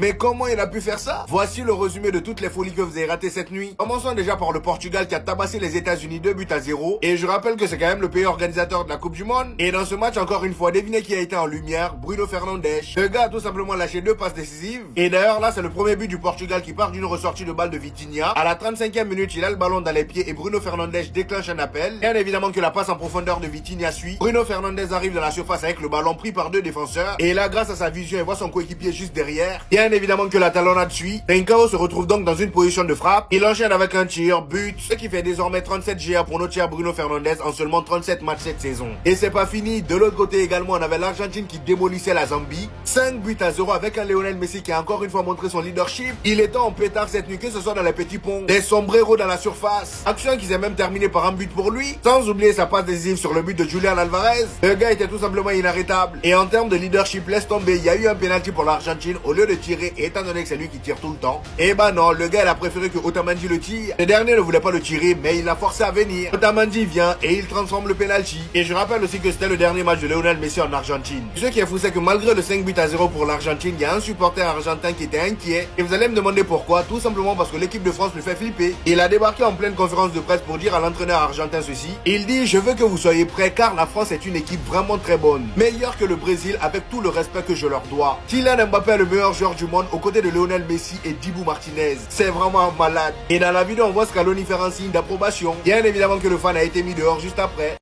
Mais comment il a pu faire ça? Voici le résumé de toutes les folies que vous avez ratées cette nuit. Commençons déjà par le Portugal qui a tabassé les États-Unis 2-0. Et je rappelle que c'est quand même le pays organisateur de la Coupe du Monde. Et dans ce match, encore une fois, devinez qui a été en lumière? Bruno Fernandes. Le gars a tout simplement lâché 2 passes décisives. Et d'ailleurs, là, c'est le premier but du Portugal qui part d'une ressortie de balle de Vitinha. À la 35e minute, il a le ballon dans les pieds et Bruno Fernandes déclenche un appel. Bien évidemment que la passe en profondeur de Vitinha suit. Bruno Fernandes arrive dans la surface avec le ballon pris par 2 défenseurs. Et là, grâce à sa vision, il voit son coéquipier juste derrière. Bien évidemment que la talonnade suit. Trincao se retrouve donc dans une position de frappe. Il enchaîne avec un tir, but, ce qui fait désormais 37 GA pour notre cher Bruno Fernandes en seulement 37 matchs cette saison. Et c'est pas fini. De l'autre côté également, on avait l'Argentine qui démolissait la Zambie. 5-0 avec un Lionel Messi qui a encore une fois montré son leadership. Il était en pétard cette nuit, que ce soit dans les petits ponts, des sombreros dans la surface. Action qui s'est même terminée par un but pour lui. Sans oublier sa passe décisive sur le but de Julian Alvarez. Le gars était tout simplement inarrêtable. Et en termes de leadership, laisse tomber, il y a eu un penalty pour l'Argentine au lieu de tirer, et étant donné que c'est lui qui tire tout le temps. Et bah non, le gars il a préféré que Otamendi le tire. Le dernier ne voulait pas le tirer, mais il l'a forcé à venir. Otamendi vient et il transforme le penalty. Et je rappelle aussi que c'était le dernier match de Lionel Messi en Argentine. Ce qui est fou, c'est que malgré le 5-0 pour l'Argentine, il y a un supporter argentin qui était inquiet. Et vous allez me demander pourquoi. Tout simplement parce que l'équipe de France lui fait flipper. Il a débarqué en pleine conférence de presse pour dire à l'entraîneur argentin ceci. Il dit: je veux que vous soyez prêts car la France est une équipe vraiment très bonne. Meilleure que le Brésil avec tout le respect que je leur dois. Kylian Mbappé est le meilleur joueur du monde aux côtés de Lionel Messi et Dibu Martinez. C'est vraiment un malade. Et dans la vidéo, on voit Scaloni faire un signe d'approbation. Bien évidemment que le fan a été mis dehors juste après.